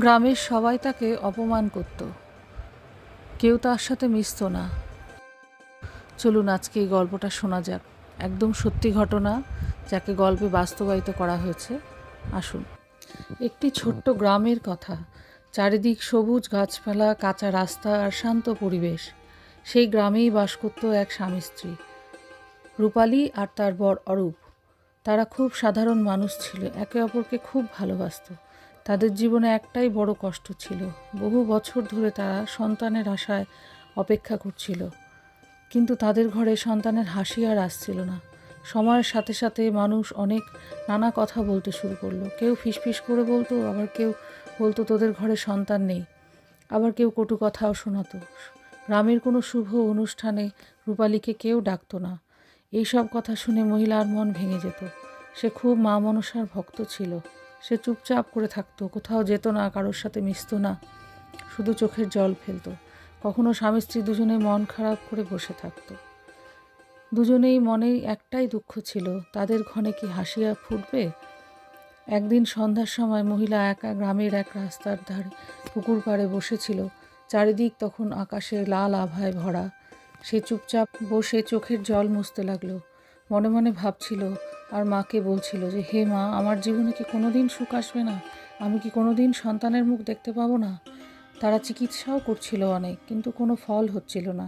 গ্রামের সবাই তাকে অপমান করত, কেউ তার সাথে মিশত না। চলুন আজকে এই গল্পটা শোনা যাক, একদম সত্যি ঘটনা যাকে গল্পে বাস্তবায়িত করা হয়েছে। আসুন। একটি ছোট্ট গ্রামের কথা, চারিদিক সবুজ গাছপালা, কাঁচা রাস্তা আর শান্ত পরিবেশ। সেই গ্রামেই বাস করত এক স্বামী স্ত্রী, রূপালী আর তার বর অরূপ। তারা খুব সাধারণ মানুষ ছিল, একে অপরকে খুব ভালোবাসত। তাদের জীবনে একটাই বড় কষ্ট ছিল, বহু বছর ধরে তারা সন্তানের আশায় অপেক্ষা করছিল, কিন্তু তাদের ঘরে সন্তানের হাসি আর আসছিল না। সময়ের সাথে সাথে মানুষ অনেক নানা কথা বলতে শুরু করলো। কেউ ফিসফিস করে বলতো, আবার কেউ বলতো তোদের ঘরে সন্তান নেই, আবার কেউ কটু কথাও শোনাতো। গ্রামের কোনো শুভ অনুষ্ঠানে রূপালীকে কেউ ডাকতো না। এইসব কথা শুনে মহিলার মন ভেঙে যেত। সে খুব মা মনসার ভক্ত ছিল। সে চুপচাপ করে থাকতো, কোথাও যেত না, কারোর সাথে মিশতো না, শুধু চোখের জল ফেলতো। কখনো স্বামী স্ত্রী দুজনে মন খারাপ করে বসে থাকতো। দুজনেই মনে একটাই দুঃখ ছিল, তাদের ঘরে কি হাসিয়া ফুটবে। একদিন সন্ধ্যার সময় মহিলা একা গ্রামের এক রাস্তার ধারে পুকুর পাড়ে বসেছিল। চারিদিক তখন আকাশে লাল আভায় ভরা। সে চুপচাপ বসে চোখের জল মুছতে লাগলো। মনে মনে ভাবছিল আর মাকে বলছিল যে, হে মা, আমার জীবনে কি কোনোদিন সুখ আসবে না? আমি কি কোনোদিন সন্তানের মুখ দেখতে পাবো না? তারা চিকিৎসাও করছিল অনেক, কিন্তু কোনো ফল হচ্ছিল না।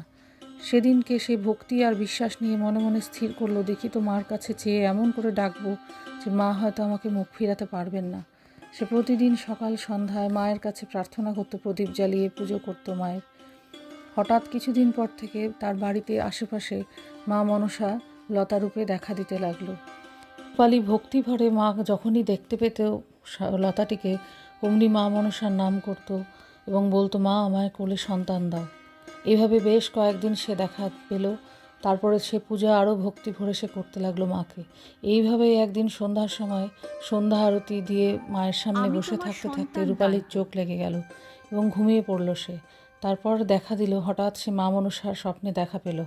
সেদিনকে সে ভক্তি আর বিশ্বাস নিয়ে মনে মনে স্থির করলো, দেখি তো মার কাছে চেয়ে এমন করে ডাকবো যে মা হয়তো আমাকে মুখ ফিরাতে পারবেন না। সে প্রতিদিন সকাল সন্ধ্যায় মায়ের কাছে প্রার্থনা করতো, প্রদীপ জ্বালিয়ে পুজো করতো মায়ের। হঠাৎ কিছুদিন পর থেকে তার বাড়িতে আশেপাশে মা মনসা লতারূপে দেখা দিতে লাগলো। রূপালী ভক্তি ভরে মা যখনই দেখতে পেত লতাটিকে, অমনি মা মনসার নাম করত এবং বলতো, মা আমায় কোলে সন্তান দাও। এইভাবে বেশ কয়েকদিন সে দেখা পেল। তারপরে সে পূজা আরও ভক্তি ভরে সে করতে লাগলো মাকে। এইভাবেই একদিন সন্ধ্যার সময় সন্ধ্যা আরতি দিয়ে মায়ের সামনে বসে থাকতে থাকতে রূপালীর চোখ লেগে গেল এবং ঘুমিয়ে পড়ল সে। তারপর দেখা দিল, হঠাৎ সে মা মনসার স্বপ্নে দেখা পেল।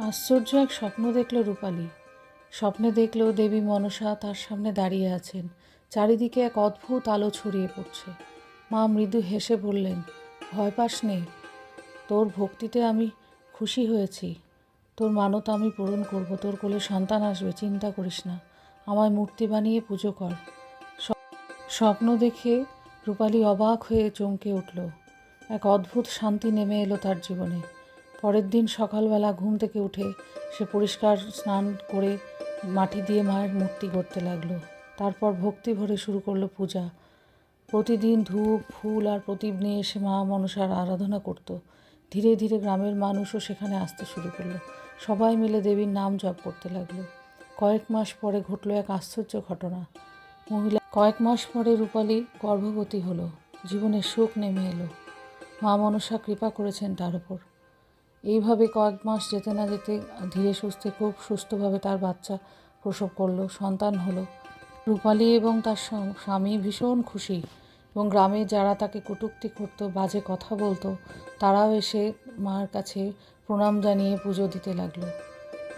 আশ্চর্য এক স্বপ্ন দেখল রূপালী। স্বপ্নে দেখল দেবী মনসা তার সামনে দাঁড়িয়ে আছেন। চারিদিকে এক অদ্ভুত আলো ছড়িয়ে পড়ছে। মা মৃদু হেসে বললেন, ভয় পাস নে, তোর ভক্তিতে আমি খুশি হয়েছি। তোর মানত আমি পূরণ করব, তোর কোলে সন্তান আসবে, চিন্তা করিস না। আমায় মূর্তি বানিয়ে পুজো কর। স্বপ্ন দেখে রূপালী অবাক হয়ে চমকে উঠল। এক অদ্ভুত শান্তি নেমে এলো তার জীবনে। পরের দিন সকালবেলা ঘুম থেকে উঠে সে পরিষ্কার স্নান করে মাটি দিয়ে মায়ের মূর্তি গড়তে লাগলো। তারপর ভক্তি ভরে শুরু করলো পূজা। প্রতিদিন ধূপ ফুল আর প্রদীপ নিয়ে এসে মা মনসার আরাধনা করত। ধীরে ধীরে গ্রামের মানুষও সেখানে আসতে শুরু করলো। সবাই মিলে দেবীর নাম জপ করতে লাগলো। কয়েক মাস পরে ঘটল এক আশ্চর্য ঘটনা। কয়েক মাস পরে রূপালী গর্ভবতী হলো। জীবনে সুখ নেমে এলো। মা মনসা কৃপা করেছেন তার উপর। এইভাবে কয়েক মাস যেতে না যেতে ধীরে সুস্থে খুব সুস্থভাবে তার বাচ্চা প্রসব করলো, সন্তান হলো। রূপালী এবং তার স্বামী ভীষণ খুশি, এবং গ্রামে যারা তাকে কটূক্তি করতো, বাজে কথা বলতো, তারাও এসে মার কাছে প্রণাম জানিয়ে পুজো দিতে লাগলো।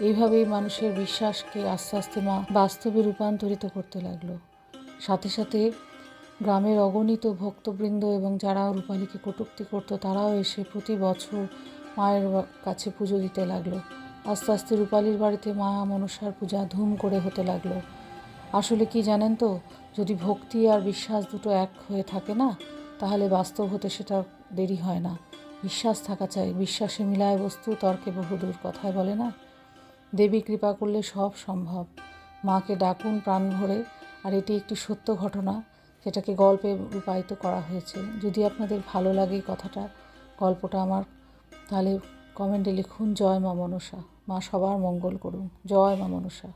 এইভাবেই মানুষের বিশ্বাসকে আস্তে আস্তে মা বাস্তবে রূপান্তরিত করতে লাগলো। সাথে সাথে গ্রামের অগণিত ভক্তবৃন্দ এবং যারা রূপালীকে কটূক্তি করতো, তারাও এসে প্রতি বছর মায়ের কাছে পুজো দিতে লাগলো। আস্তে আস্তে রূপালীর বাড়িতে মা মনসার পূজা ধুম করে হতে লাগলো। আসলে কি জানেন তো, যদি ভক্তি আর বিশ্বাস দুটো এক হয়ে থাকে না, তাহলে বাস্তব হতে সেটা দেরি হয় না। বিশ্বাস থাকা চাই, বিশ্বাসে মিলায় বস্তু, তর্কে বহুদূর, কথায় বলে না। দেবী কৃপা করলে সব সম্ভব। মাকে ডাকুন প্রাণ ভরে। আর এটি একটি সত্য ঘটনা, যেটাকে গল্পে রূপায়িত করা হয়েছে। যদি আপনাদের ভালো লাগে কথাটা, গল্পটা আমার, তাহলে কমেন্টে লিখুন জয় মা মনসা। মা সবার মঙ্গল করুন। জয় মা মনসা।